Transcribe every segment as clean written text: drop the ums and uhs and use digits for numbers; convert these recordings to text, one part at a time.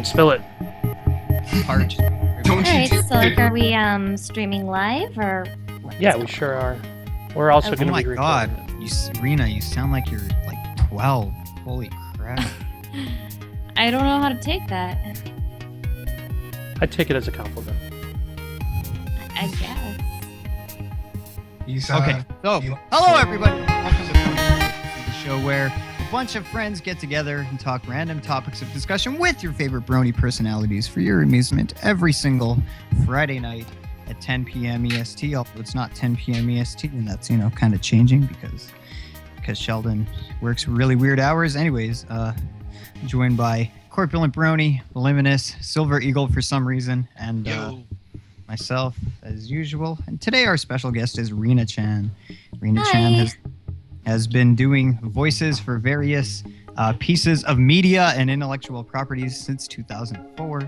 Don't spill it. Part. Don't Alright, you so like, are we streaming live or what? Yeah, we sure are. We're also Oh going to Oh be my recording. god, Rina, you sound like you're like 12. Holy crap. I don't know how to take that. I take it as a compliment. I guess. Okay, so hello everybody. Welcome to PonyTonite, the show where a bunch of friends get together and talk random topics of discussion with your favorite brony personalities for your amusement every single Friday night at 10 p.m. EST. Although it's not 10 p.m. EST, and that's kind of changing because Sheldon works really weird hours. Anyways, joined by Corpulent Brony, Voluminous, Silver Eagle for some reason, and myself as usual. And today our special guest is Rina-chan. Rina-chan has been doing voices for various pieces of media and intellectual properties since 2004.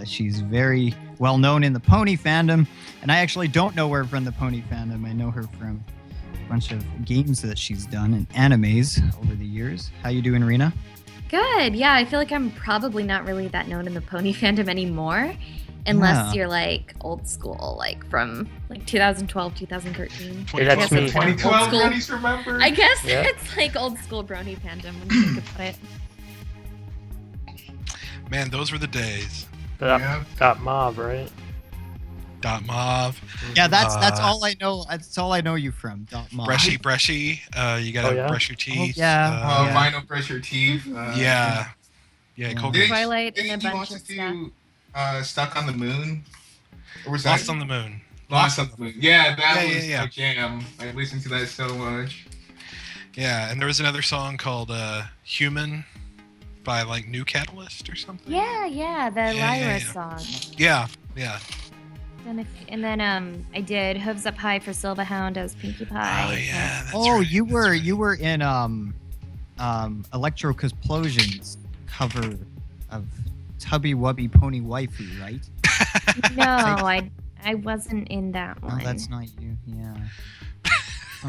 She's very well known in the pony fandom, and I actually don't know her from the pony fandom. I know her from a bunch of games that she's done and animes over the years. How you doing, Rina? Good. Yeah, I feel like I'm probably not really that known in the pony fandom anymore. Unless you're like old school, like from like 2012, 2013. Yeah, that's me. 2012 Bronies remember? I guess Yeah. it's like old school brony fandom when you think about it. Man, those were the days. Dot mauve, right? Dot mauve. Yeah, that's all I know. That's all I know you from. Brushy. You gotta brush your teeth. Vinyl brush your teeth. Yeah, Colgate. Twilight and a Didn't you bunch also of stuff. do Stuck on the Moon? Or was Lost that on the Moon. Lost on the Moon? Yeah, that was yeah. a jam. I listened to that so much. Yeah, and there was another song called "Human" by like New Catalyst or something. Yeah, the Lyra song. Yeah. And then I did Hooves Up High for Silverhound as Pinkie Pie. Oh yeah. That's Oh, right, you were that's right. you were in Electro Explosion's cover of Tubby Wubby Pony Waifu, right? No, I wasn't in that one. No, that's not you. Yeah.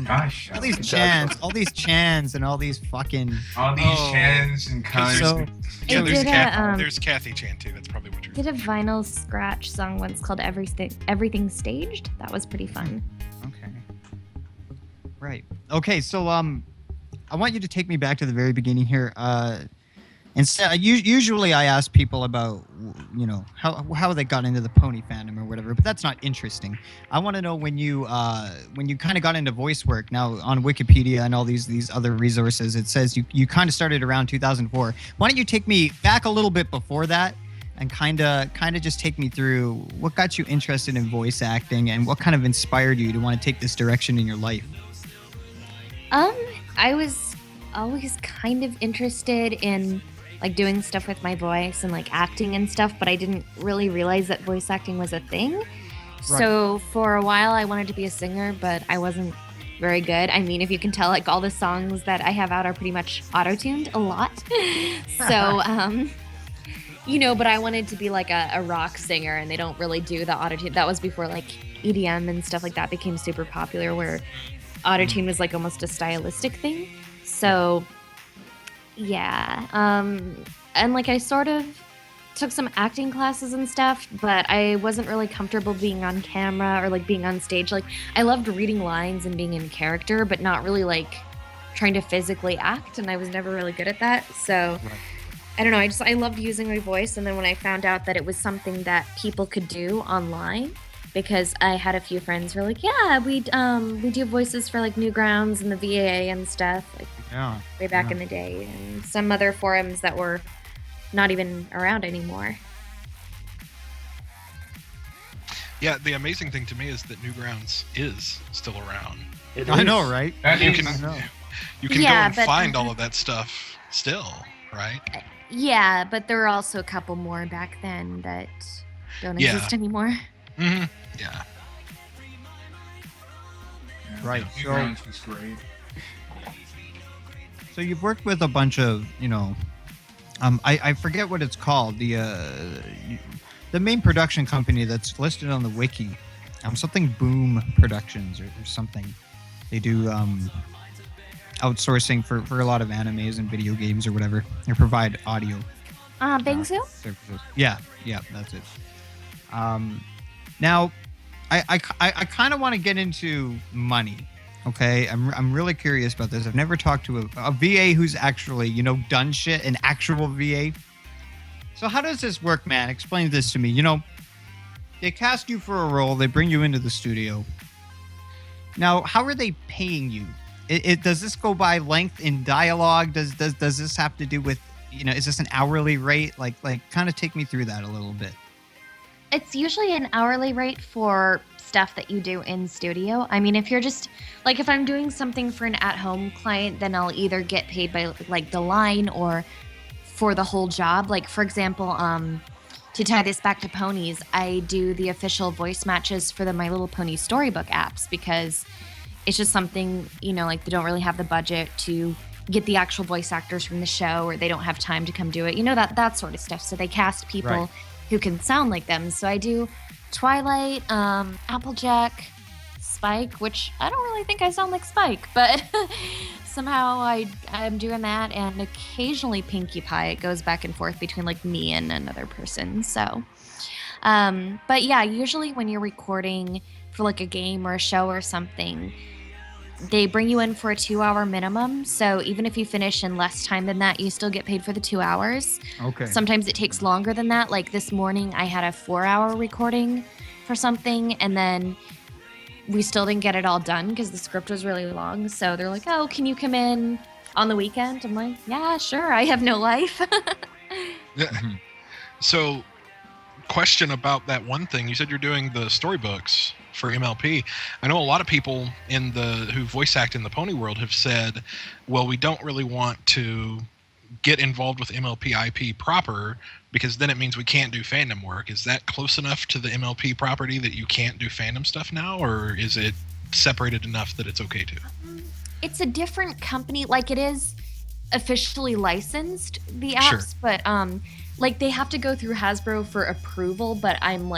Gosh. All these chans, and all these fucking. All these chans and cons. So- I there's did there's Kathy Chan too. That's probably what you're. did a vinyl scratch song once called Everything Staged. That was pretty fun. Okay. Right. Okay. So I want you to take me back to the very beginning here. Instead, usually I ask people about how they got into the pony fandom or whatever, but that's not interesting. I want to know when you kind of got into voice work. Now on Wikipedia and all these other resources, it says you kind of started around 2004. Why don't you take me back a little bit before that and kind of just take me through what got you interested in voice acting and what kind of inspired you to want to take this direction in your life? I was always kind of interested in like doing stuff with my voice and like acting and stuff, but I didn't really realize that voice acting was a thing. Right. So for a while I wanted to be a singer, but I wasn't very good. I mean, if you can tell, like all the songs that I have out are pretty much auto-tuned a lot. So, but I wanted to be like a rock singer, and they don't really do the auto-tune. That was before like EDM and stuff like that became super popular, where auto-tune was like almost a stylistic thing. So yeah, and like I sort of took some acting classes and stuff, but I wasn't really comfortable being on camera or like being on stage. Like I loved reading lines and being in character, but not really like trying to physically act, and I was never really good at that. So I don't know, I loved using my voice, and then when I found out that it was something that people could do online, because I had a few friends who were like, yeah, we do voices for like Newgrounds and the VAA and stuff, like way back in the day, and some other forums that were not even around anymore. Yeah, the amazing thing to me is that Newgrounds is still around. I know, right? You can go and find all of that stuff still, right? Yeah, but there were also a couple more back then that don't exist anymore. Mm-hmm. Yeah. Right. Newgrounds was great. So you've worked with a bunch of, I forget what it's called, the main production company that's listed on the wiki, something Boom Productions or something. They do outsourcing for a lot of animes and video games or whatever. They provide audio. Bingsu? services. Yeah, that's it. Now, I kind of want to get into money. Okay, I'm really curious about this. I've never talked to a VA who's actually, done shit, an actual VA. So how does this work, man? Explain this to me. They cast you for a role. They bring you into the studio. Now, how are they paying you? Does this go by length in dialogue? Does this have to do with, is this an hourly rate? Like kind of take me through that a little bit. It's usually an hourly rate for stuff that you do in studio. I mean, if you're just like, if I'm doing something for an at-home client, then I'll either get paid by like the line or for the whole job. Like, for example, to tie this back to ponies, I do the official voice matches for the My Little Pony storybook apps because it's just something, like they don't really have the budget to get the actual voice actors from the show, or they don't have time to come do it, that sort of stuff. So they cast people who can sound like them. So I do Twilight, Applejack, Spike, which I don't really think I sound like Spike, but somehow I'm doing that, and occasionally Pinkie Pie. It goes back and forth between like me and another person. So, but yeah, usually when you're recording for like a game or a show or something, they bring you in for a 2-hour minimum. So even if you finish in less time than that, you still get paid for the 2 hours. Okay. Sometimes it takes longer than that. Like this morning, I had a 4-hour recording for something, and then we still didn't get it all done because the script was really long. So they're like, "Oh, can you come in on the weekend?" I'm like, "Yeah, sure. I have no life." Yeah. So, question about that one thing. You said you're doing the storybooks for MLP. I know a lot of people who voice act in the pony world have said, well, we don't really want to get involved with MLP IP proper because then it means we can't do fandom work. Is that close enough to the MLP property that you can't do fandom stuff now, or is it separated enough that it's okay to? It's a different company. Like, it is officially licensed, the apps, but like they have to go through Hasbro for approval, but I'm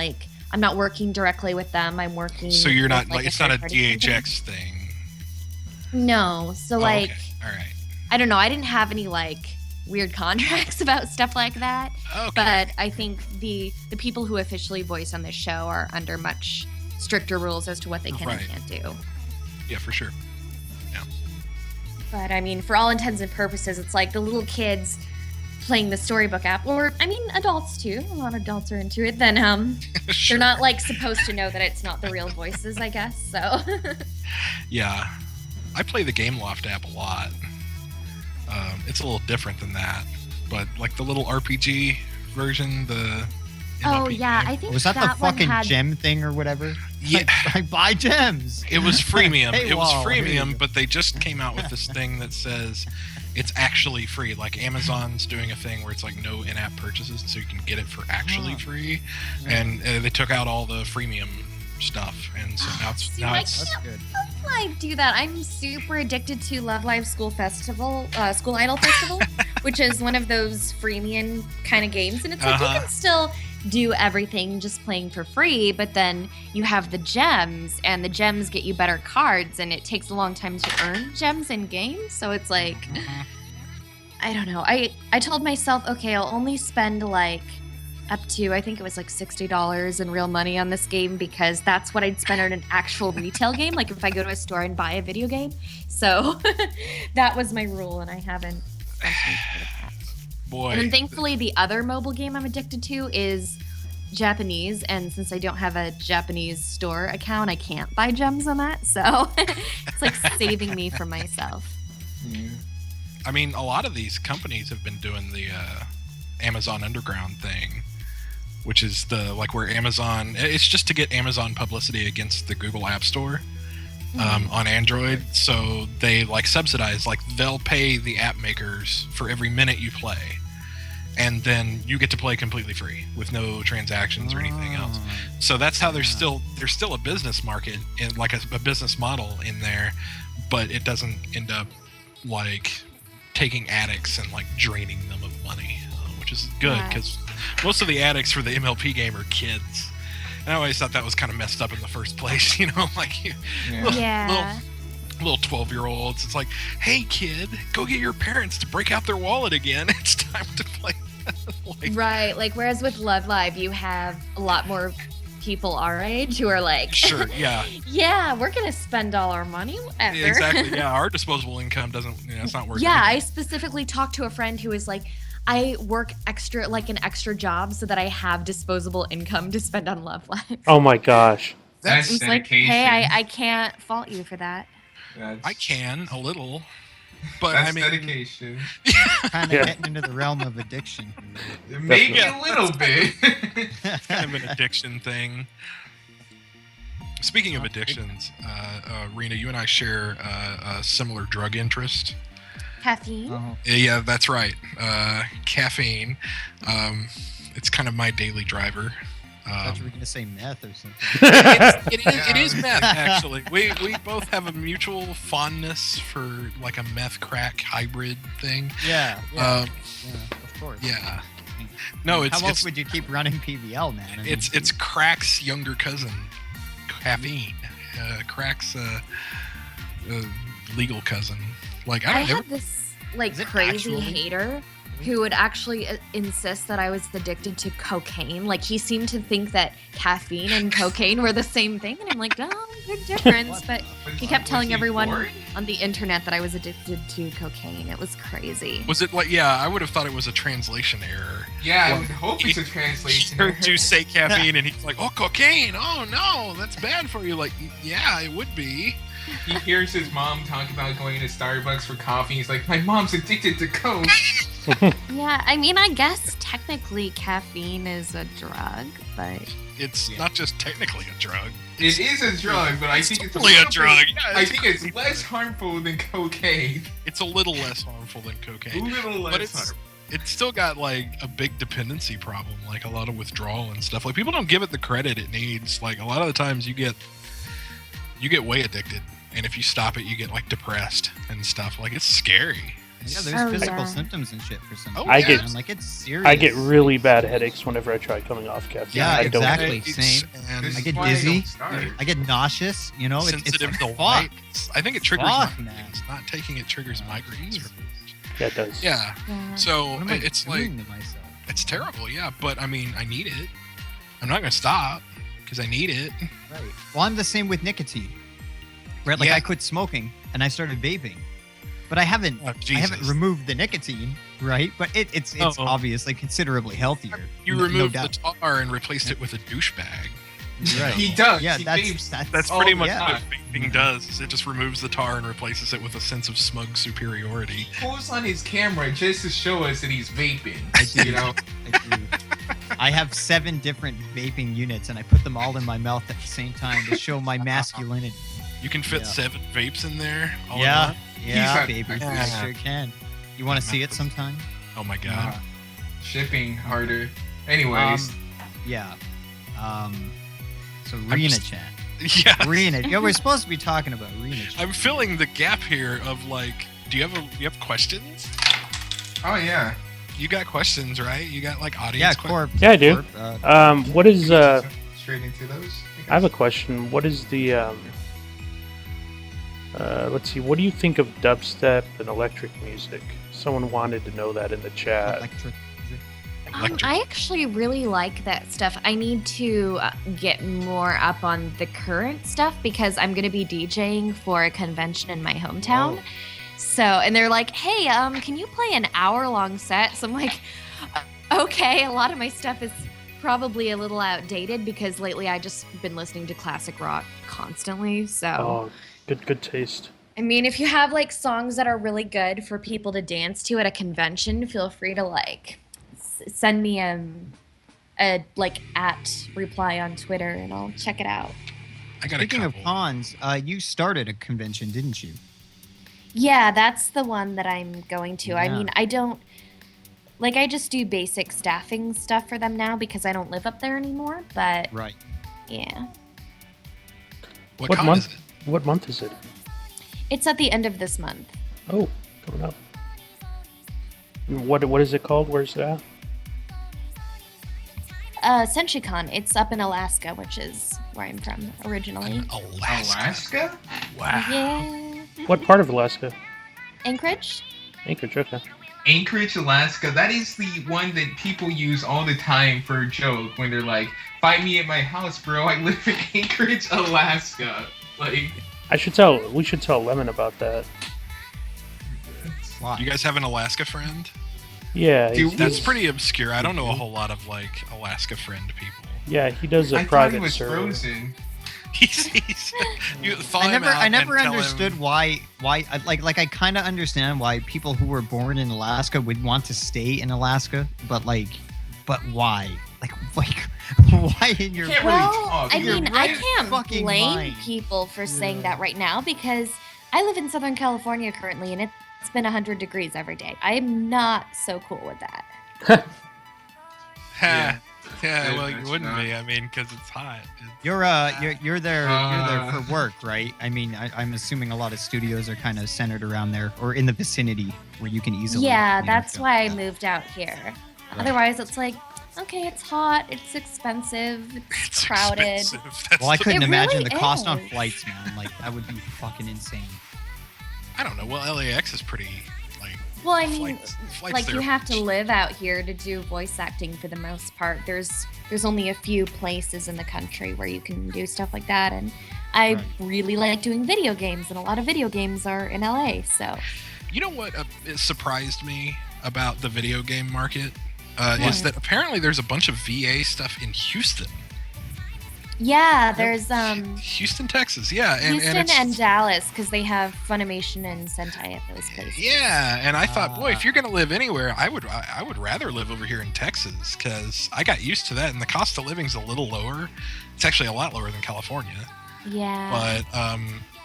not working directly with them. I'm working. So you're not with, it's not a DHX thing. No. So okay. All right. I don't know. I didn't have any weird contracts about stuff like that. Okay. But I think the people who officially voice on this show are under much stricter rules as to what they can and can't do. Yeah, for sure. Yeah. But I mean, for all intents and purposes, it's like the little kids playing the storybook app, or I mean adults too. A lot of adults are into it. Then Sure. they're not supposed to know that it's not the real voices, I guess. So Yeah, I play the Game Loft app a lot. It's a little different than that, but like the little RPG version, the oh MLP yeah, game. I think Was that the one fucking had... gem thing or whatever? Yeah. Like buy gems. It was freemium. Hey, It was wall, here you freemium, go. but they just came out with this thing that says it's actually free. Like Amazon's doing a thing where it's like no in-app purchases, and so you can get it for actually free. And they took out all the freemium stuff, and so now it's That's good. I do that. I'm super addicted to Love Live School Festival, School Idol Festival, which is one of those freemium kind of games. And it's like you can still do everything just playing for free, but then you have the gems, and the gems get you better cards, and it takes a long time to earn gems in games. So it's like, I don't know. I told myself, okay, I'll only spend up to, I think it was $60 in real money on this game, because that's what I'd spend on an actual retail game, like if I go to a store and buy a video game. So that was my rule, and I haven't spent anything for that. boy. And then thankfully the other mobile game I'm addicted to is Japanese, and since I don't have a Japanese store account, I can't buy gems on that, so it's saving me from myself. I mean, a lot of these companies have been doing the Amazon Underground thing, which is where Amazon, it's just to get Amazon publicity against the Google App Store on Android. So they subsidize, they'll pay the app makers for every minute you play, and then you get to play completely free with no transactions or anything else. So that's how there's still a business market in a business model in there, but it doesn't end up taking addicts and draining them of money, which is good because most of the addicts for the MLP game are kids. And I always thought that was kind of messed up in the first place, little 12-year-olds. It's like, hey kid, go get your parents to break out their wallet again. It's time to play Right. Like, whereas with Love Live, you have a lot more people our age who are like, Sure, yeah. yeah, we're going to spend all our money, whatever. Exactly, yeah. Our disposable income doesn't, it's not worth it. Yeah, I specifically talked to a friend who was like, I work extra, like an extra job so that I have disposable income to spend on Love Live. Oh my gosh. That's It's like, dedication. hey, I can't fault you for that. That's, I can, a little. But that's I mean, dedication. Kind of Yeah. getting into the realm of addiction. Maybe Yeah. a little bit. kind of an addiction thing. Speaking of addictions, Rena, you and I share a similar drug interest. Caffeine? Oh, Yeah, that's right. Caffeine. It's kind of my daily driver. I thought you were going to say meth or something. It is meth, actually. We both have a mutual fondness for like a meth crack hybrid thing. Yeah, Um, of course. yeah. No, How it's else would you keep running PBL, man? I mean, it's crack's younger cousin, caffeine. Crack's legal cousin. Like I I don't had this like Is it crazy actually? hater who would actually insist that I was addicted to cocaine. Like, he seemed to think that caffeine and cocaine were the same thing, and I'm like, no, big difference. But he kept telling everyone on the internet that I was addicted to cocaine. It was crazy. Was it like, yeah, I would have thought it was a translation error. Yeah, I Well, would hope it's a translation. Heard you say caffeine and he's like, oh, cocaine. Oh, no, that's bad for you. Like, yeah, it would be. He hears his mom talk about going to Starbucks for coffee. He's like, my mom's addicted to Coke. Yeah, I mean, I guess technically caffeine is a drug, but It's not just technically a drug. It is a drug, but I think it's totally a little drug. bit- Yeah, I it's think it's less harmful than cocaine. It's a little less harmful than A cocaine. little less But it's harmful. it's still got like a big dependency problem, like a lot of withdrawal and stuff. Like people don't give it the credit it needs. Like a lot of the times you get way addicted, and if you stop it, you get like depressed and stuff. Like it's scary. yeah, there's Oh, physical yeah. symptoms and shit for some Oh, people. I get- man. Like, it's serious. I get really bad headaches whenever I try coming off caffeine. Yeah, I don't exactly. It's- Same. And This I is get why dizzy. don't start. I get nauseous. You know, sensitive it's to fuck. light. I think it triggers Fuck, man. migraines. Not taking it triggers migraines. Jesus. Yeah, it does. Yeah. yeah. So What am I it's like doing to myself? it's terrible. Yeah, but I mean, I need it. I'm not gonna stop because I need it. Right. Well, I'm the same with nicotine. Right? Like Yeah. I quit smoking and I started vaping, but I haven't. Oh, I Jesus. haven't removed the nicotine. Right? But it's Oh. obviously considerably healthier. You no removed doubt. the tar and replaced it with a douchebag. Right. He does. Yeah, He that's vapes. That's Oh, pretty much yeah. what vaping does. Is it just removes the tar and replaces it with a sense of smug superiority. Pulls on his camera just to show us that he's vaping. I do. You know, I do. I have 7 different vaping units, and I put them all in my mouth at the same time to show my masculinity. You can fit Yeah. 7 vapes in there. all in Yeah, one? yeah, He's baby, not- I Yeah. sure can. You want to see it sometime? Oh my god. shipping harder. Anyways, Yeah. So I'm Rina just- Chan. Yeah. Rina. Yeah, we're supposed to be talking about Rina Chan. I'm filling the gap here of like, do you have questions? oh yeah. You got questions, right? You got like audience Yeah, questions. Corp. Yeah, I do. Corp, What is Straight into those. I have a question. What is the let's see, what do you think of dubstep and electric music? Someone wanted to know that in the chat. electric. Electric. I actually really like that stuff. I need to get more up on the current stuff because I'm going to be DJing for a convention in my hometown. Oh. So, and they're like, hey, can you play an hour-long set? So I'm like, okay, a lot of my stuff is probably a little outdated because lately I just been listening to classic rock constantly. So, Oh, good taste. I mean, if you have like songs that are really good for people to dance to at a convention, feel free to like send me a like at reply on Twitter and I'll check it out. I got Speaking a of couple. cons, you started a convention, didn't you? Yeah, that's the one that I'm going to. I Yeah. mean, I don't like I just do basic staffing stuff for them now because I don't live up there anymore, but Right. yeah. What, What con month? is it? What month is it? It's at the end of this month. Oh, coming up. What is it called? Where's it at? CenturyCon. It's up in Alaska, which is where I'm from originally. Alaska. Alaska? Wow. Yeah. What part of Alaska? Anchorage? Anchorage, okay. Anchorage, Alaska. That is the one that people use all the time for a joke when they're like, "Find me at my house, bro. I live in Anchorage, Alaska." Like, we should tell Lemon about that. Why? You guys have an Alaska friend? Yeah, That's pretty obscure. I don't know a whole lot of like Alaska friend people. yeah, he does a I thought private he was server. frozen. You thaw I him never, out I never and tell understood him, why I kind of understand why people who were born in Alaska would want to stay in Alaska, but why? Like why in your Can't really Well, talk. I You're mean, I right can't fucking blame mind. people for saying that right now because I live in Southern California currently and it's been 100 degrees every day. I am not so cool with that. yeah, Yeah, well, you that's wouldn't not- be. I mean, because it's hot. You're there for work, right? I mean, I'm assuming a lot of studios are kind of centered around there or in the vicinity where you can easily. Yeah, you know, that's go. why I Yeah. moved out here. Otherwise, it's like, okay, it's hot, it's expensive, it's It's crowded. expensive. That's Well, I the- couldn't It imagine really the cost on is. flights, man. Like that would be fucking insane. I don't know. Well, LAX is pretty like. Well, I mean, flights like there you are have to cheap. live out here to do voice acting for the most part. There's only a few places in the country where you can do stuff like that, and I Right. really like doing video games, and a lot of video games are in LA. So You know what it surprised me about the video game market is What? that apparently there's a bunch of VA stuff in Houston. yeah, there's Houston, Texas. Yeah, Houston it's, and Dallas because they have Funimation and Sentai at those places. yeah, and I thought, boy, if you're gonna live anywhere, I would rather live over here in Texas because I got used to that, and the cost of living's a little lower. It's actually a lot lower than California, Yeah.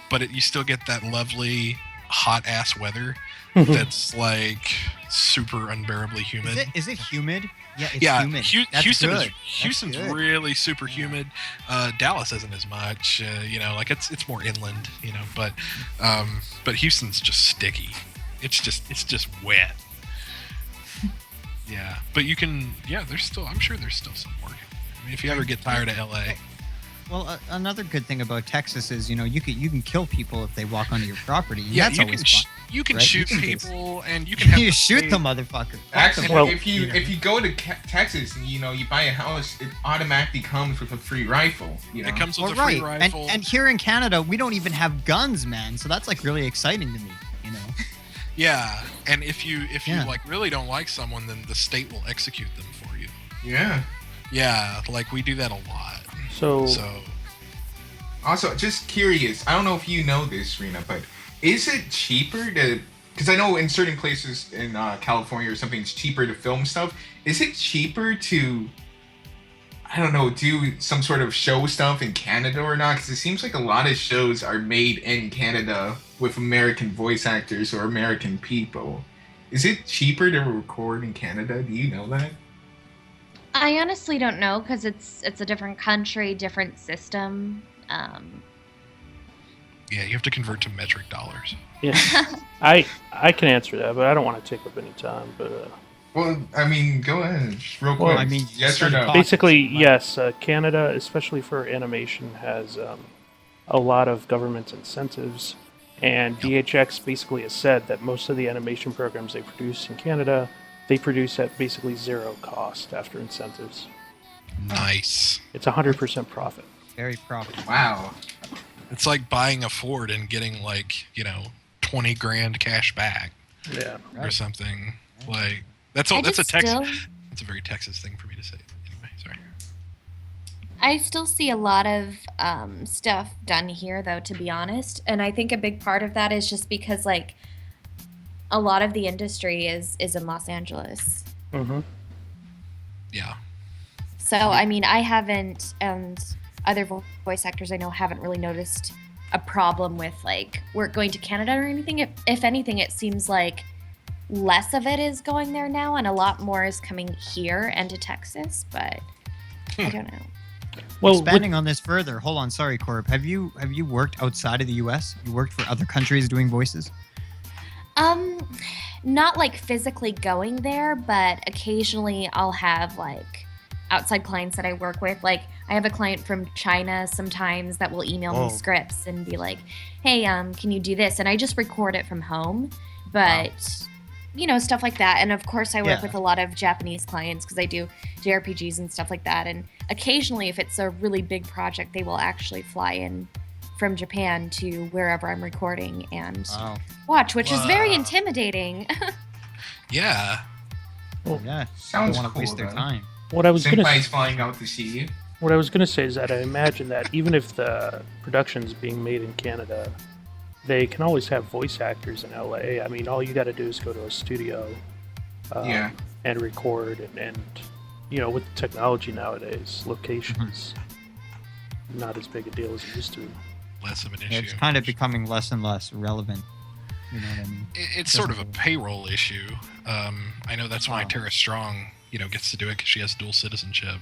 but you still get that lovely hot ass weather that's like super unbearably humid. Is it humid? Yeah, it's Yeah, humid. That's Houston good. Houston's That's good. really super humid. Dallas isn't as much. Like it's more inland. But Houston's just sticky. It's just wet. Yeah, but you can. Yeah, I'm sure there's still some work. I mean, if you ever get tired of LA. Well, another good thing about Texas is, you can kill people if they walk onto your property. Yeah, That's you always can fun. you can right? shoot You can just- people, and you can have You the shoot state- the motherfucker. Actually, Well, if you go to Texas and you buy a house, it automatically comes with a free rifle. It comes with Well, a free right. rifle. And here in Canada, we don't even have guns, man. So that's like really exciting to me. Yeah, and if you Yeah. like really don't like someone, then the state will execute them for you. Yeah. Yeah, like we do that a lot. So, So Also, just curious. I don't know if you know this, Rena, but is it cheaper to? Because I know in certain places in California or something, it's cheaper to film stuff. Is it cheaper to? I don't know, do some sort of show stuff in Canada or not? Because it seems like a lot of shows are made in Canada with American voice actors or American people. Is it cheaper to record in Canada? Do you know that? I honestly don't know because it's a different country, different system. yeah, you have to convert to metric dollars. yeah, I can answer that, but I don't want to take up any time. But Well, I mean, go ahead, real quick. Well, I mean, yes or started no? talking- basically, yes, Canada, especially for animation, has a lot of government incentives, and DHX basically has said that most of the animation programs they produce in Canada, they produce at basically zero cost after incentives. Nice. It's 100% profit. Very profitable. Wow. It's like buying a Ford and getting like 20 grand cash back Yeah. or Right. something. Like that's I a just Texas. still- That's a very Texas thing for me to say. Anyway, sorry. I still see a lot of stuff done here, though, to be honest. And I think a big part of that is just because, like, a lot of the industry is in Los Angeles. Mm-hmm. Yeah. So, I mean, I haven't, and other voice actors I know haven't really noticed a problem with, like, work going to Canada or anything. If anything, it seems like less of it is going there now, and a lot more is coming here and to Texas, but I don't know. Well, Expanding on this further, hold on, sorry, Corp. Have you worked outside of the U.S.? You worked for other countries doing voices? Not like physically going there, but occasionally I'll have like outside clients that I work with. Like I have a client from China sometimes that will email Whoa. me scripts and be like, "Hey, can you do this?" And I just record it from home. But stuff like that. And of course, I work Yeah. with a lot of Japanese clients because I do JRPGs and stuff like that. And occasionally, if it's a really big project, they will actually fly in from Japan to wherever I'm recording and Wow. watch, which is very Wow. intimidating. Yeah. Yeah. Don't Sounds want to cool, waste their though. time. What I was gonna Senpai's flying out to see you. What I was going to say is that I imagine that even if the production's being made in Canada, they can always have voice actors in LA. I mean, all you got to do is go to a studio Yeah. and record. And, with the technology nowadays, locations not as big a deal as it used to be. Less of an Yeah, issue. it's kind of becoming less and less relevant. You know what I mean? It's sort of a payroll issue. I know that's why Tara Strong, gets to do it because she has dual citizenship.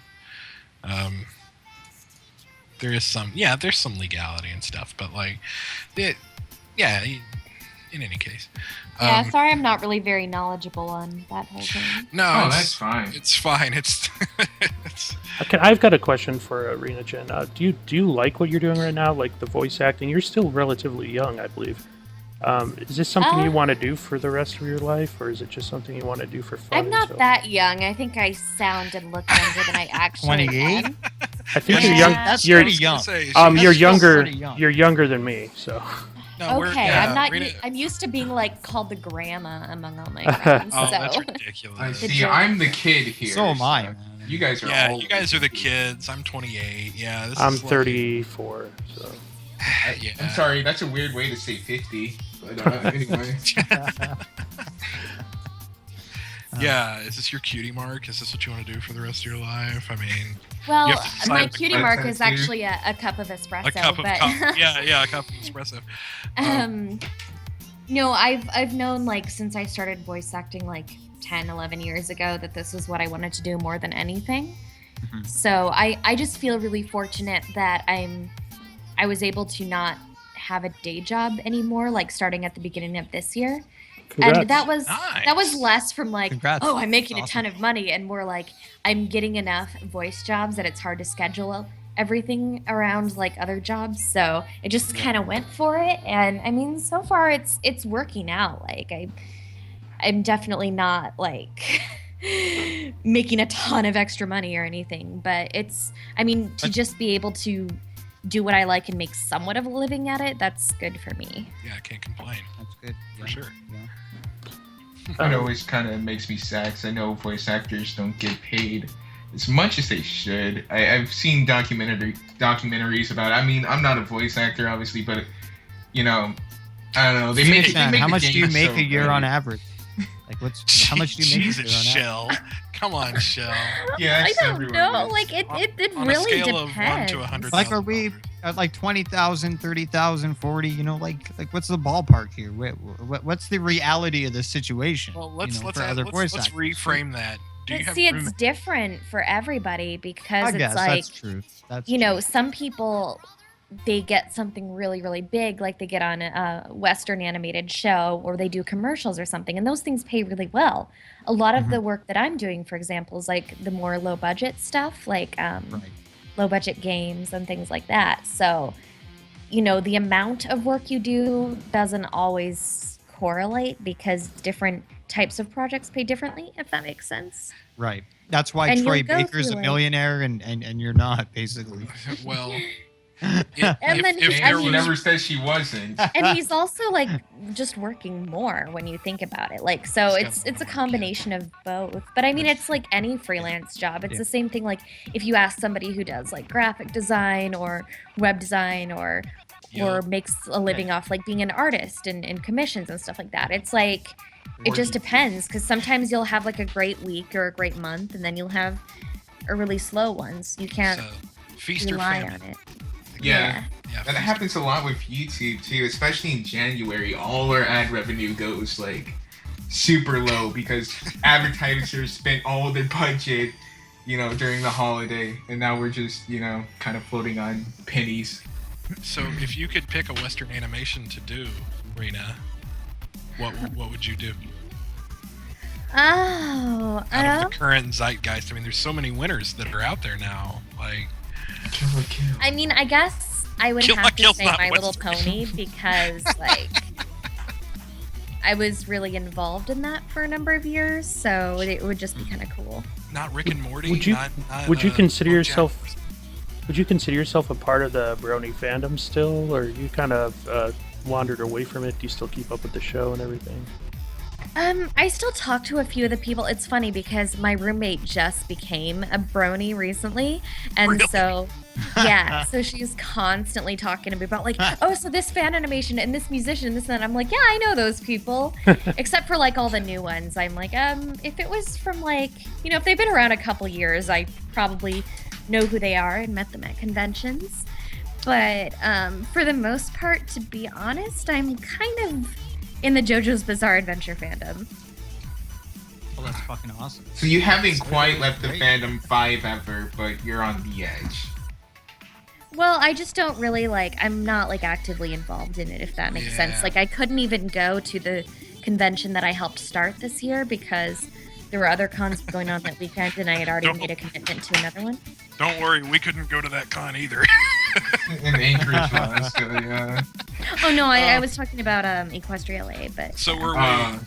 There's some legality and stuff, but in any case. Yeah, sorry, I'm not really very knowledgeable on that whole thing. No, Oh, that's fine. It's fine. It's Okay, I've got a question for rina-chan. Do you like what you're doing right now, like the voice acting? You're still relatively young, I believe. Is this something you want to do for the rest of your life, or is it just something you want to do for fun? I'm not that young. I think I sound and look younger than I actually 28? am. I think Yeah. you're young. That's You're pretty young. Say, you're That's younger. pretty young. You're younger than me, so. no, we're- Okay, yeah, I'm not. Rena- I'm used to being called the grandma among all my friends. Oh, so that's I ridiculous. The see. joke. I'm the kid here. So am I, man. You guys are Yeah, old. you guys are the kids. I'm 28. Yeah, this I'm is like- 34, so. Yeah. I'm sorry. That's a weird way to say 50. But anyway. Yeah, is this your cutie mark? Is this what you want to do for the rest of your life? I mean, well, You have to decide my what cutie the mark content is is. actually a cup of espresso. a cup of but coffee. Yeah, a cup of espresso. No, I've known since I started voice acting 10, 11 years ago that this is what I wanted to do more than anything. Mhm. So I just feel really fortunate that I was able to not have a day job anymore, starting at the beginning of this year. Congrats. And that was Nice. less from Congrats. oh, I'm making That's a ton of money, and more I'm getting enough voice jobs that it's hard to schedule everything around other jobs. So it just kind of went for it, and I mean, so far it's working out. I'm definitely not making a ton of extra money or anything, but to just be able to do what I like and make somewhat of a living at it, that's good for me. Yeah, I can't complain. That's good. For Yeah. sure. Yeah. It always kind of makes me sad 'cause I know voice actors don't get paid as much as they should. I've seen documentaries about it. I mean, I'm not a voice actor, obviously, but, I don't know. They make How the much do you game make so a year good. on average? How much do you make Jesus, a year on average? Shell. Come on, Shell. Yeah, I it's don't everywhere, know. yes. It On really a scale depends. of 1 to 100. Are we at 20,000, 30,000, 40? What's the ballpark here? What's the reality of the situation? Well, let's for other voice let's actors? reframe that. Do you But have see, room- it's different for everybody because I guess it's that's true. That's true. some people, they get something really, really big, like they get on a Western animated show or they do commercials or something, and those things pay really well. A lot of the work that I'm doing, for example, is the more low budget stuff, Right. low budget games and things like that. So, the amount of work you do doesn't always correlate because different types of projects pay differently, if that makes sense. Right. That's why And Troy you'll go Baker's a through it. millionaire and you're not, basically. Well, And then if I there She mean- never said she wasn't. And he's also just working more when you think about it. So He's got it's a more, combination of both. But I mean, it's like any freelance job. It's Yeah. the same thing. If you ask somebody who does graphic design or web design or makes a living off being an artist and commissions and stuff like that. It's it just depends, because sometimes you'll have a great week or a great month, and then you'll have a really slow ones. You can't So, feast or rely famine. on it. Yeah. Yeah, That happens a lot with YouTube too, especially in January. All our ad revenue goes super low because advertisers spent all their budget, during the holiday, and now we're just, kind of floating on pennies. So, if you could pick a Western animation to do, Rena, what would you do? Oh, Out of the current zeitgeist, I mean, there's so many winners that are out there now. Kill or kill. I mean, I guess I would Kill have La to Kill's say not My Little Western. Pony because, I was really involved in that for a number of years, so it would just be kind of cool. Not Rick and Morty. Would you consider BoJack yourself? Horseman? Would you consider yourself a part of the brony fandom still, or you kind of wandered away from it? Do you still keep up with the show and everything? I still talk to a few of the people. It's funny because my roommate just became a brony recently, and Really? so yeah, so she's constantly talking to me about like, oh, so this fan animation and this musician, this and that. I'm like, yeah, I know those people, except for like all the new ones. I'm like, if it was from like, if they've been around a couple years, I probably know who they are and met them at conventions. But for the most part, to be honest, I'm kind of in the JoJo's Bizarre Adventure fandom. Well, that's fucking awesome. So you haven't quite left the great. Fandom 5 ever, but you're on the edge. Well, I just don't really I'm not actively involved in it, if that makes sense. Yeah. Like, I couldn't even go to the convention that I helped start this year because there were other cons going on that weekend and I had already made a commitment to another one. Don't worry, we couldn't go to that con either. In Anchorage last, yeah. Oh, no, I was talking about Equestria LA, but... So were we.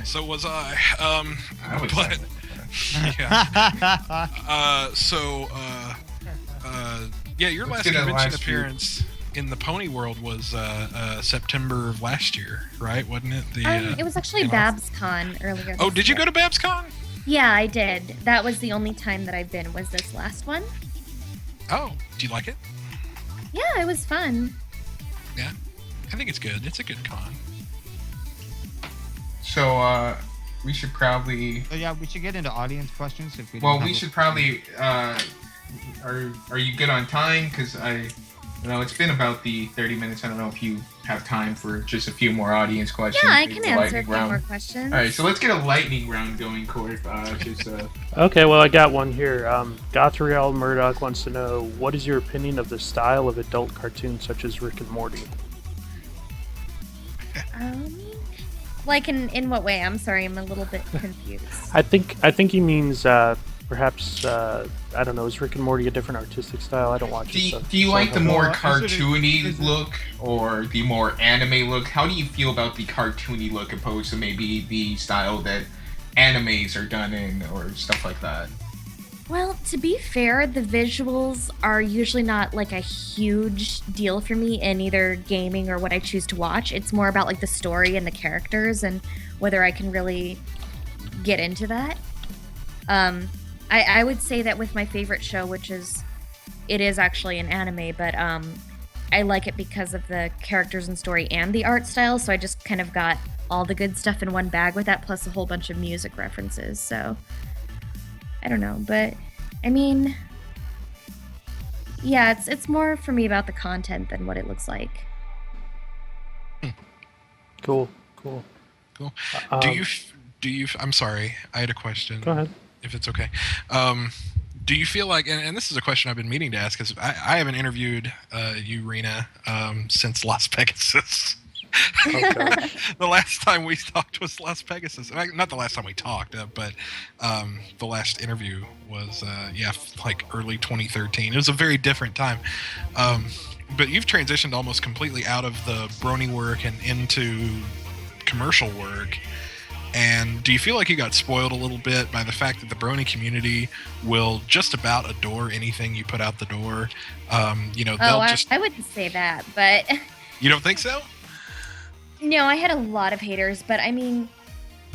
So was I. I was But yeah. Your last get it convention last year. appearance in the Pony World was September of last year, right? Wasn't it? it was actually you know- Babs Con earlier Oh, this did you year. go to BabsCon? Yeah, I did. That was the only time that I've been, was this last one. Oh, do you like it? Yeah, it was fun. Yeah, I think it's good. It's a good con. So, we should probably... So yeah, we should get into audience questions if we. Well, don't we have should probably... Are you good on time? Because it's been about the 30 minutes. I don't know if you have time for just a few more audience questions. Yeah, I maybe can a answer a lightning few round. more questions. All right, so let's get a lightning round going, Corey. Okay, well, I got one here. Gothriel Murdoch wants to know, what is your opinion of the style of adult cartoons such as Rick and Morty? Like in what way? I'm sorry, I'm a little bit confused. I think he means perhaps I don't know. Is Rick and Morty a different artistic style? I don't watch it. So, Do you like the more Well, cartoony is it- look or the more anime look? How do you feel about the cartoony look opposed to maybe the style that animes are done in or stuff like that? Well, to be fair, the visuals are usually not like a huge deal for me in either gaming or what I choose to watch. It's more about like the story and the characters and whether I can really get into that. I would say that with my favorite show, which it is actually an anime, but I like it because of the characters and story and the art style. So I just kind of got all the good stuff in one bag with that, plus a whole bunch of music references. So I don't know, but I mean, yeah, it's more for me about the content than what it looks like. Cool. Cool. Um, Do you? I'm sorry, I had a question. Go ahead. If it's okay. Do you feel like, and this is a question I've been meaning to ask, because I haven't interviewed you, Rena, since Las Pegasus. Oh, gosh. The last time we talked was Las Pegasus. Not the last time we talked, but the last interview was, like early 2013. It was a very different time. But you've transitioned almost completely out of the brony work and into commercial work. And do you feel like you got spoiled a little bit by the fact that the brony community will just about adore anything you put out the door? They'll just... I wouldn't say that, but You don't think so? no, I had a lot of haters, but I mean,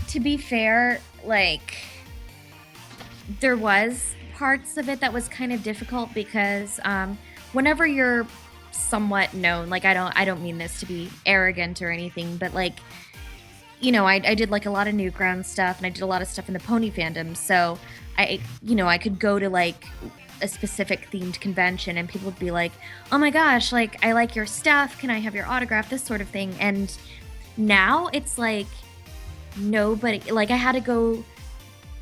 to be fair, like, there was parts of it that was kind of difficult because whenever you're somewhat known, like, I don't mean this to be arrogant or anything, but like, I did like a lot of Newground stuff and I did a lot of stuff in the pony fandom. So I could go to like a specific themed convention and people would be like, oh my gosh, like, I like your stuff. Can I have your autograph? This sort of thing. And now it's like nobody, like, I had to go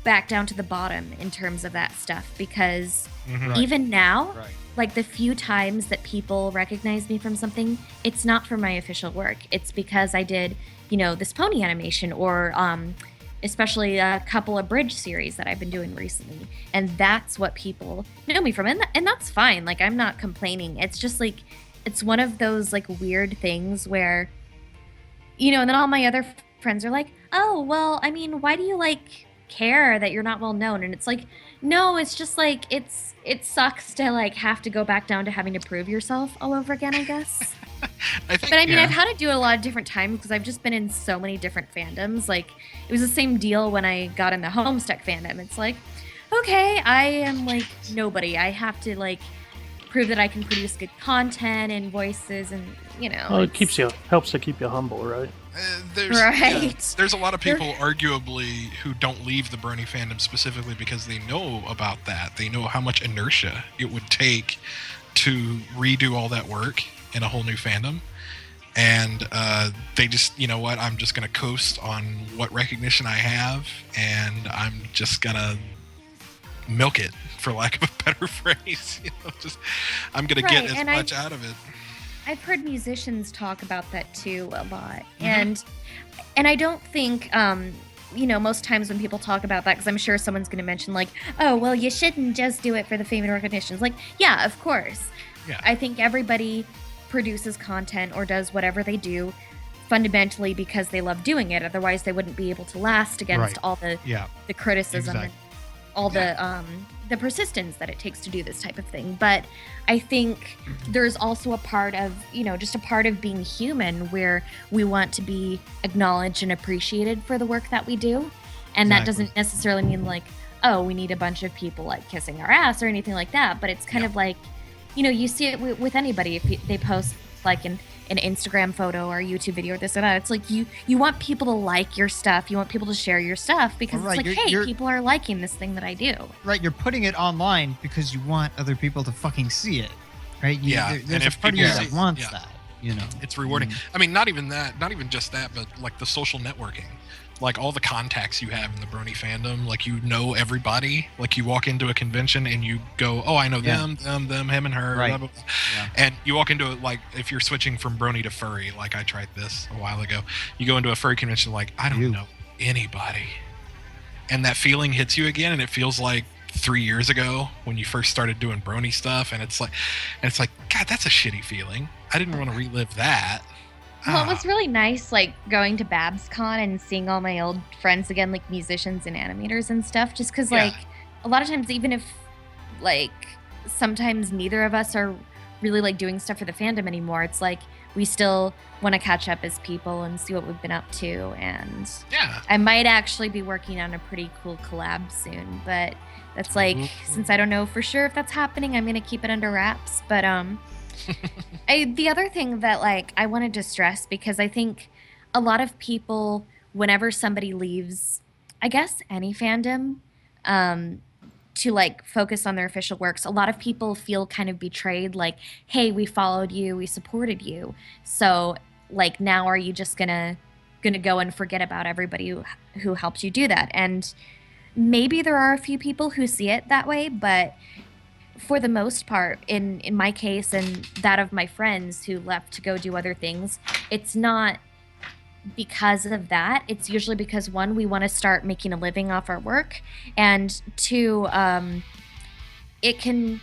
back down to the bottom in terms of that stuff because Mm-hmm. even now, Right. like the few times that people recognize me from something, it's not for my official work. It's because I did, this pony animation or especially a couple of bridge series that I've been doing recently. And that's what people know me from. And that's fine. Like, I'm not complaining. It's just it's one of those like weird things where, and then all my other friends are like, oh, well, I mean, why do you like care that you're not well known? And it's like, no, it's just like, it sucks to like have to go back down to having to prove yourself all over again, I guess. I think, But I mean, I've had to do it a lot of different times because I've just been in so many different fandoms. Like, it was the same deal when I got in the Homestuck fandom. It's like, okay, I am like nobody. I have to like prove that I can produce good content and voices, and you know. Well, it helps to keep you humble, right? There's a lot of people, arguably, who don't leave the brony fandom specifically because they know about that. They know how much inertia it would take to redo all that work in a whole new fandom. And they just, you know what, I'm just going to coast on what recognition I have, and I'm just going to milk it, for lack of a better phrase. I'm going to get as much out of it. I've heard musicians talk about that too a lot. And I don't think, most times when people talk about that, because I'm sure someone's going to mention like, oh, well, you shouldn't just do it for the fame and recognition. It's like, yeah, of course. Yeah. I think everybody produces content or does whatever they do fundamentally because they love doing it. Otherwise, they wouldn't be able to last against all the criticism and all the persistence that it takes to do this type of thing. But I think there's also a part of, just a part of being human where we want to be acknowledged and appreciated for the work that we do. And that doesn't necessarily mean like, oh, we need a bunch of people like kissing our ass or anything like that. But it's kind of like, you see it with anybody. If they post like an Instagram photo or a YouTube video or this or that, it's like you want people to like your stuff. You want people to share your stuff because it's like, hey, people are liking this thing that I do. Right, you're putting it online because you want other people to fucking see it, right? There's a part of you that wants that, It's rewarding. I mean, not even just that, but like the social networking. Like all the contacts you have in the brony fandom, like everybody. Like you walk into a convention and you go, oh, I know them, him and her. Right. Blah, blah, blah. Yeah. And you walk into it like if you're switching from brony to furry, like I tried this a while ago. You go into a furry convention like, I don't know anybody. And that feeling hits you again, and it feels like 3 years ago when you first started doing brony stuff, and it's like, God, that's a shitty feeling. I didn't want to relive that. Well, it was really nice, like, going to BabsCon and seeing all my old friends again, like, musicians and animators and stuff, just because, like, a lot of times, even if, like, sometimes neither of us are really, like, doing stuff for the fandom anymore, it's like, we still want to catch up as people and see what we've been up to, and I might actually be working on a pretty cool collab soon, but that's, like, since I don't know for sure if that's happening, I'm going to keep it under wraps, but, the other thing that like I wanted to stress, because I think a lot of people, whenever somebody leaves, I guess any fandom, to like focus on their official works, a lot of people feel kind of betrayed, like, hey, we followed you, we supported you, so like now are you just gonna go and forget about everybody who helped you do that? And maybe there are a few people who see it that way, but for the most part, in my case and that of my friends who left to go do other things, it's not because of that. It's usually because, one, we want to start making a living off our work, and two, it can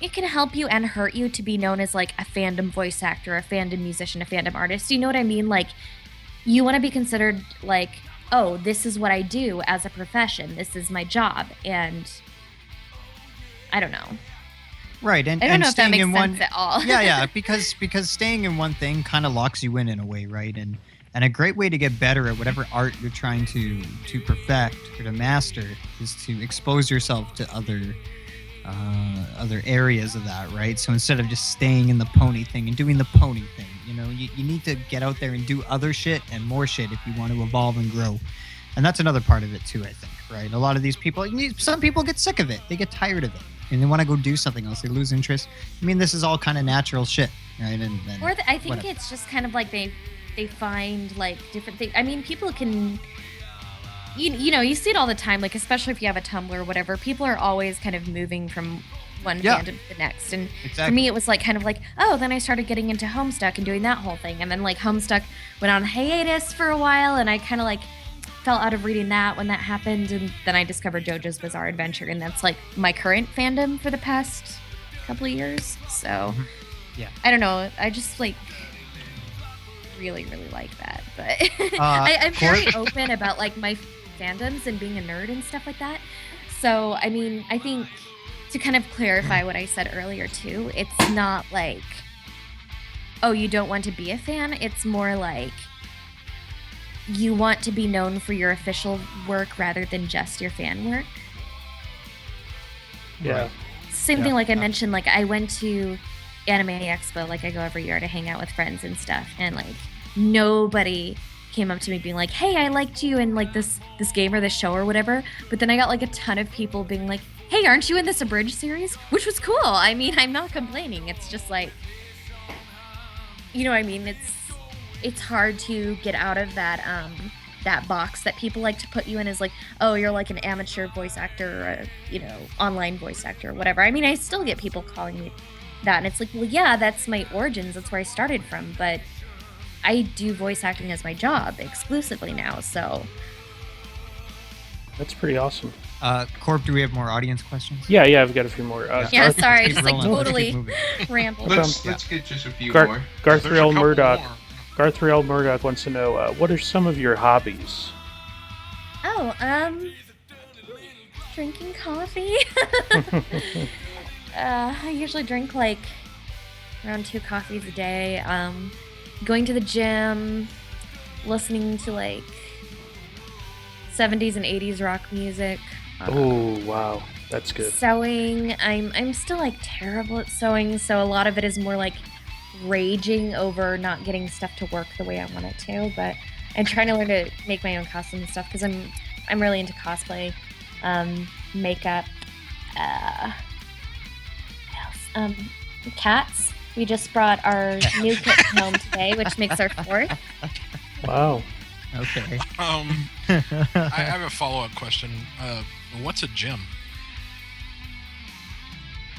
help you and hurt you to be known as like a fandom voice actor, a fandom musician, a fandom artist. You know what I mean? Like, you want to be considered like, oh, this is what I do as a profession. This is my job, and I don't know. Right, and I don't know if that makes sense at all. yeah, because staying in one thing kind of locks you in a way, right? And a great way to get better at whatever art you're trying to perfect or to master is to expose yourself to other areas of that, right? So instead of just staying in the pony thing and doing the pony thing, you need to get out there and do other shit and more shit if you want to evolve and grow. And that's another part of it too, I think, right? A lot of these people, some people get sick of it. They get tired of it. And they want to go do something else. They lose interest. I mean, this is all kind of natural shit, right? I think it's just kind of like they find like different things. I mean, people can, you see it all the time. Like, especially if you have a Tumblr or whatever, people are always kind of moving from one fandom to the next. And for me, it was like kind of like, oh, then I started getting into Homestuck and doing that whole thing. And then like Homestuck went on hiatus for a while, and I kind of like fell out of reading that when that happened, and then I discovered JoJo's Bizarre Adventure, and that's like my current fandom for the past couple of years. So I don't know, I just like really, really like that. But I'm very open about like my fandoms and being a nerd and stuff like that. So, I mean, I think to kind of clarify what I said earlier too, it's not like, oh, you don't want to be a fan. It's more like you want to be known for your official work rather than just your fan work. Yeah. Same thing like I mentioned, like I went to Anime Expo, like I go every year to hang out with friends and stuff, and like nobody came up to me being like, hey, I liked you in like this game or this show or whatever. But then I got like a ton of people being like, hey, aren't you in this Abridged series? Which was cool. I mean, I'm not complaining. It's just like, you know what I mean? It's hard to get out of that that box that people like to put you in, is like, oh, you're like an amateur voice actor or a, you know, online voice actor or whatever. I mean, I still get people calling me that, and it's like, well, yeah, that's my origins. That's where I started from. But I do voice acting as my job exclusively now, so. That's pretty awesome. Corp, do we have more audience questions? Yeah, I've got a few more. Yeah, sorry, I just like rolling. totally rambled. Let's get just a few more. Garthriel Murdoch. More. Garthriel Murdoch wants to know, what are some of your hobbies? Oh, drinking coffee. I usually drink like around 2 coffees a day. Going to the gym, listening to like 70s and 80s rock music. Oh, wow. That's good. Sewing. I'm still like terrible at sewing, so a lot of it is more like raging over not getting stuff to work the way I want it to, but I'm trying to learn to make my own costumes and stuff because I'm really into cosplay, makeup, what else? Cats. We just brought our new kitten home today, which makes our 4th. Wow. Okay. I have a follow-up question. What's a gym?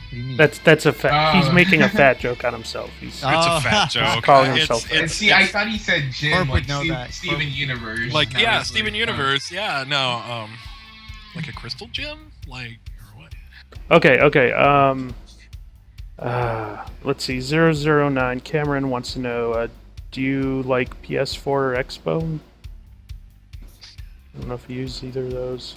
What do you mean? That's a fat. He's making a fat joke on himself. It's a fat joke. calling himself And see, I thought he said Jim, Corp like would know that. Steven Universe. like, That yeah, was Steven like, Universe. Yeah, no, like a crystal gym, like, or what? Okay. Let's see. 009 Cameron wants to know, do you like PS4 or Expo? I don't know if you use either of those.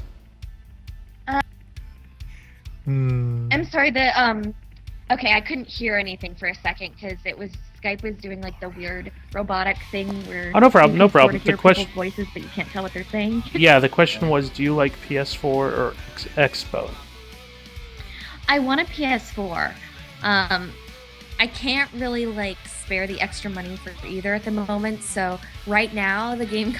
I'm sorry, okay, I couldn't hear anything for a second because Skype was doing like the weird robotic thing where Oh, no problem. you No can sort problem. of The hear question. people's voices, but you can't tell what they're saying. Yeah, the question was, do you like PS4 or Expo? I want a PS4. I can't really like spare the extra money for either at the moment. So right now, the game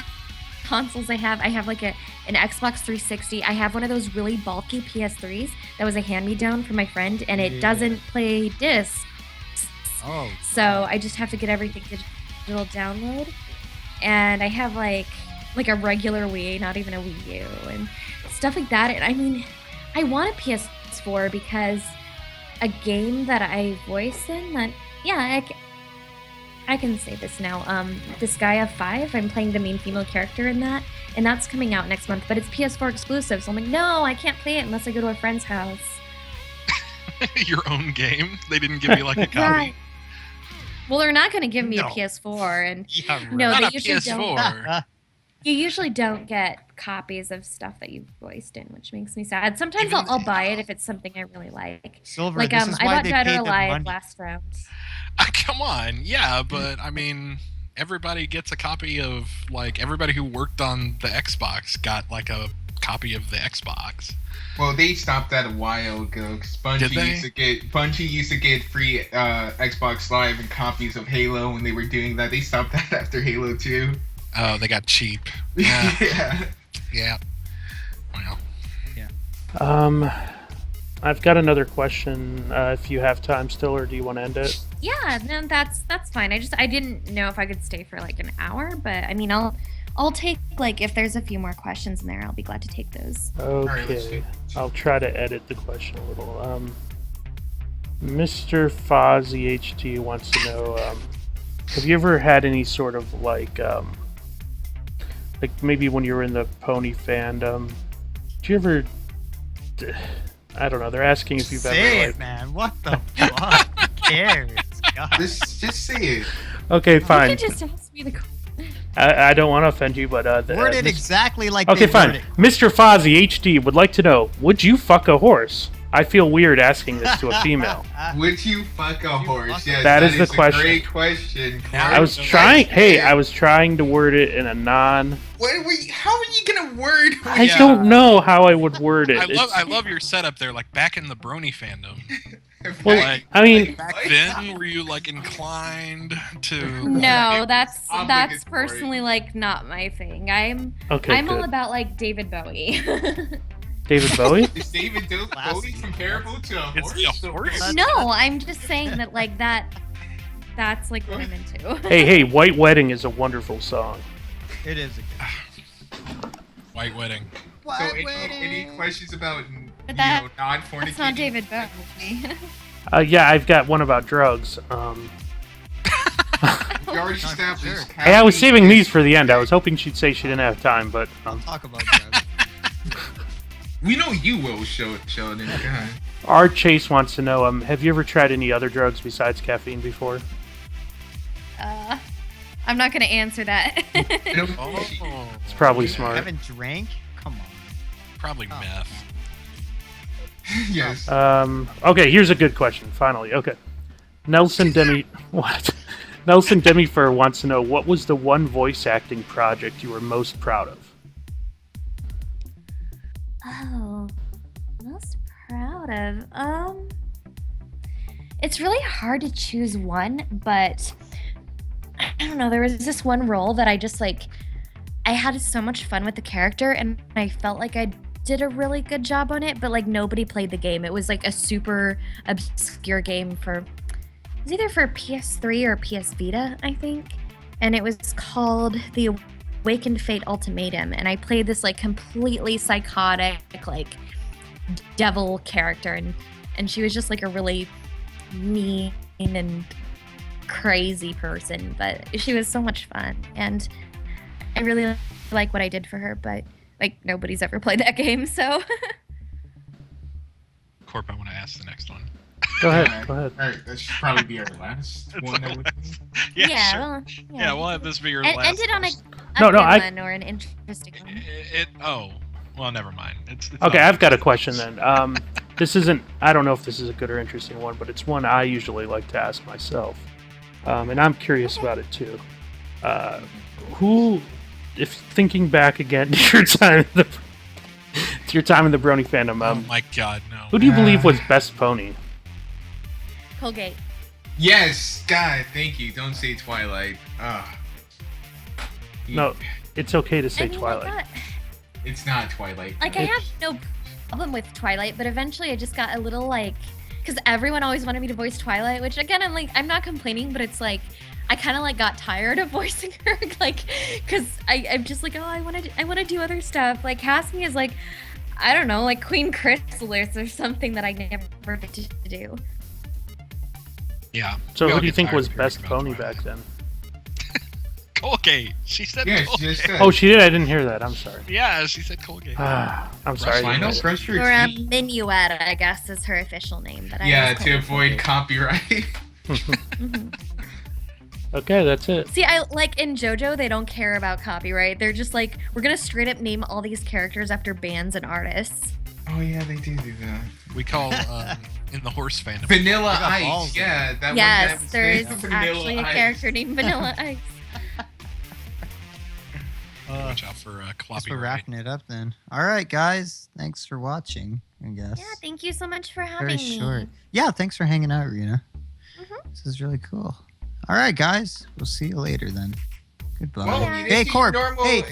consoles I have like an Xbox 360. I have one of those really bulky PS3s that was a hand-me-down from my friend, and it doesn't play discs. Oh. So I just have to get everything digital download. And I have like a regular Wii, not even a Wii U, and stuff like that. And I mean, I want a PS4 because a game that I voice in that, yeah, I can say this now. Disgaea 5, I'm playing the main female character in that, and that's coming out next month, but it's PS4 exclusive, so I'm like, no, I can't play it unless I go to a friend's house. Your own game? They didn't give you like a copy? Right. Well, they're not going to give me No. a PS4, and Yeah, right. no, Not they a usually don't. PS4. You usually don't get copies of stuff that you've voiced in, which makes me sad. Sometimes Even- I'll buy it if it's something I really like. Silver, Like, this is I why bought they Dead or paid them Alive money. last round. Come on, yeah, but I mean, everybody gets a copy of, like, everybody who worked on the Xbox got like a copy of the Xbox. Well, they stopped that a while ago because Did they? Bungie used to get free Xbox Live and copies of Halo when they were doing that. They stopped that after Halo 2. Oh, they got cheap. Yeah. Yeah. Yeah. Well, I've got another question. If you have time still, or do you want to end it? Yeah, no, that's fine. I didn't know if I could stay for like an hour, but I mean, I'll take, like, if there's a few more questions in there, I'll be glad to take those. right, let's Okay. do- I'll try to edit the question a little. Mr. Fozzie HT wants to know, have you ever had any sort of like maybe when you were in the pony fandom, did you ever, I don't know, they're asking if you've Say ever it, man. What the fuck? Who cares? God. Just say it. Okay, You fine. can just ask me the. I don't want to offend you, but Word it exactly like okay, they fine. word it. Mr. Fozzie HD would like to know: would you fuck a horse? I feel weird asking this to a female. Would you fuck a horse? Yes, That is the question. A great question. I was trying. Hey, I was trying to word it in a non. How are you gonna word? I don't know how I would word it. I love your setup there. Like back in the brony fandom. Well, Like, I mean, back then, were you like inclined to? No, that's Obligatory. personally like not my thing. I'm okay, all good. about like David Bowie. David Bowie. Is David Bowie comparable to a It's horse? a horse. No, I'm just saying that like that's like what I'm into. Hey, White Wedding is a wonderful song. It is a White wedding. So any questions about But that- non-fornicating? That's not David Bowie. Yeah, I've got one about drugs. We already established. Hey, I was saving these for the end. I was hoping she'd say she didn't have time, but I'll talk about drugs. We know you will, Sheldon. God. R. Chase wants to know: have you ever tried any other drugs besides caffeine before? I'm not gonna answer that. Oh, It's probably You smart. haven't drank? Come on. probably Oh. meth. Yes. Okay, here's a good question. Finally, okay. Nelson Demi, what? Nelson Demifur wants to know: what was the one voice acting project you were most proud of? Oh, most proud of. It's really hard to choose one, but I don't know. There was this one role that I just like. I had so much fun with the character, and I felt like I did a really good job on it. But like nobody played the game. It was like a super obscure game for. It was either for PS3 or PS Vita, I think, and it was called The Awakened Fate Ultimatum, and I played this like completely psychotic like devil character, and she was just like a really mean and crazy person, but she was so much fun, and I really like what I did for her, but like nobody's ever played that game, so Corp, I want to ask the next one. Go ahead. Go ahead. All right, that should probably be our last one. I would think. Yeah, sure. well, Yeah, we'll have this be your and last. end it on a No, good I- one or an interesting one. Oh, well, never mind. It's Okay, I've got a question then. This isn't. I don't know if this is a good or interesting one, but it's one I usually like to ask myself, and I'm curious about it too. Who, if thinking back again to your time in the Brony fandom, Oh my God, no. who do you believe was best pony? Colgate. Yes, God, thank you. Don't say Twilight. No, it's okay to say I mean, Twilight. It's not Twilight. I have no problem with Twilight, but eventually I just got a little like, because everyone always wanted me to voice Twilight, which again, I'm not complaining, but it's like, I kind of like got tired of voicing her, like, because I'm just like, oh, I want to do other stuff. Like, cast me as like, I don't know, like Queen Chrysalis or something that I never get to do. Yeah. So we who all do you get think tired was of hearing best about pony Twilight. back then? Colgate. She said Yeah, she Colgate. just said. Oh, she did. I didn't hear that. I'm sorry. Yeah, she said Colgate. I'm sorry. I didn't Final know that. pressure. Or Minuette, I guess, is her official name. But I Yeah, always call to her avoid Colgate. copyright. Mhm. Okay, that's it. See, I like in JoJo, they don't care about copyright. They're just like, we're gonna straight up name all these characters after bands and artists. Oh yeah, they do that. We call in the horse fandom. Vanilla They got Ice. balls, Yeah, that one. Yes, that was there is named actually a Ice. character named Vanilla Ice. Watch out for Guess we're copyright. wrapping it up then. All right, guys. Thanks for watching, I guess. Yeah, thank you so much for having Very me. short. Yeah, thanks for hanging out, Rena. Mhm. This is really cool. All right, guys. We'll see you later then. Goodbye. Well, Yeah. this Hey, is Corp. normal- Hey,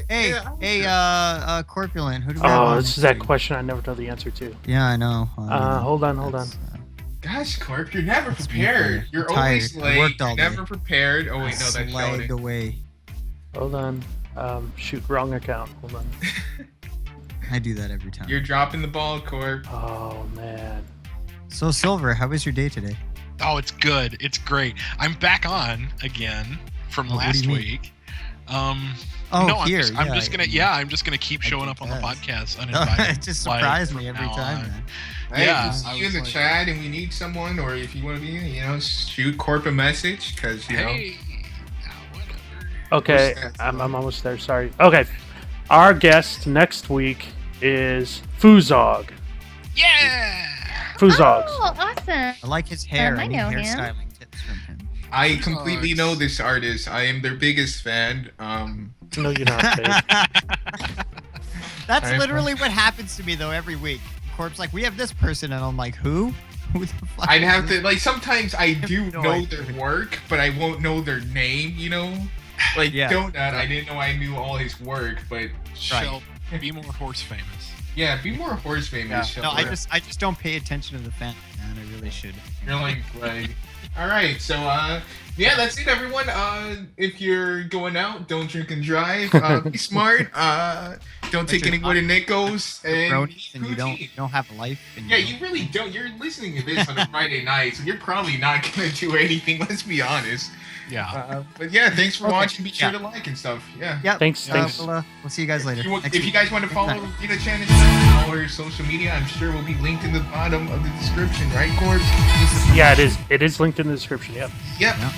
yeah, Corpulent. Who do we have Oh, on this is that week? question I never know the answer to. Yeah, I know. Hold on. That's, Gosh, Corp, you're never That's me, prepared. man. You're I'm always tired. I late. worked all You're day. never prepared. Oh wait, no, that's slagged Sheldon. away. Hold on. Shoot, wrong account. Hold on. I do that every time. You're dropping the ball, Corp. Oh man. So, Silver, how was your day today? Oh, it's good. It's great. I'm back on again from Oh, what do last you mean? week. Oh, No, here. I'm just gonna keep I showing up on the guess. podcast uninvited. it just like, surprised me from every now time, on. man. Hey, Yeah, if you see I you in was the like- chat and we need someone, or if you want to be, shoot Corp a message, because Hey, Okay, I'm almost there. Sorry. Okay, our guest next week is Fuzog. Yeah. Fuzogs. Oh, awesome. I like his hair. I Any know him. hairstyling tips from him? I completely know this artist. I am their biggest fan. No, you're not. Babe. That's I- literally what happens to me though every week. Corp's like, we have this person, and I'm like, who? Who the fuck? I'd is have this? to like sometimes I do no know idea. their work, but I won't know their name. You know, like Yeah. Donut. I didn't know I knew all his work, but Shell, be more horse famous. yeah, be more horse famous. Yeah. No, Shelter. I just don't pay attention to the fan, man. I really should. You're like, all right. So, yeah, that's it, everyone. If you're going out, don't drink and drive. Be smart. Don't take you're any wooden nickels. And Bronies, and you poutine. don't have a life. And Yeah, don't- you really don't. You're listening to this on a Friday night, so you're probably not gonna do anything. Let's be honest. Yeah. But yeah, thanks for Okay, watching. Be sure yeah. to like and stuff. Yeah. Yep. Thanks. We'll see you guys later. If next you week. guys want to follow Next time. Rina-chan and all her social media, I'm sure will be linked in the bottom of the description, right, Corb? Yeah, it is. It is linked in the description. Yep. Yep. Yeah.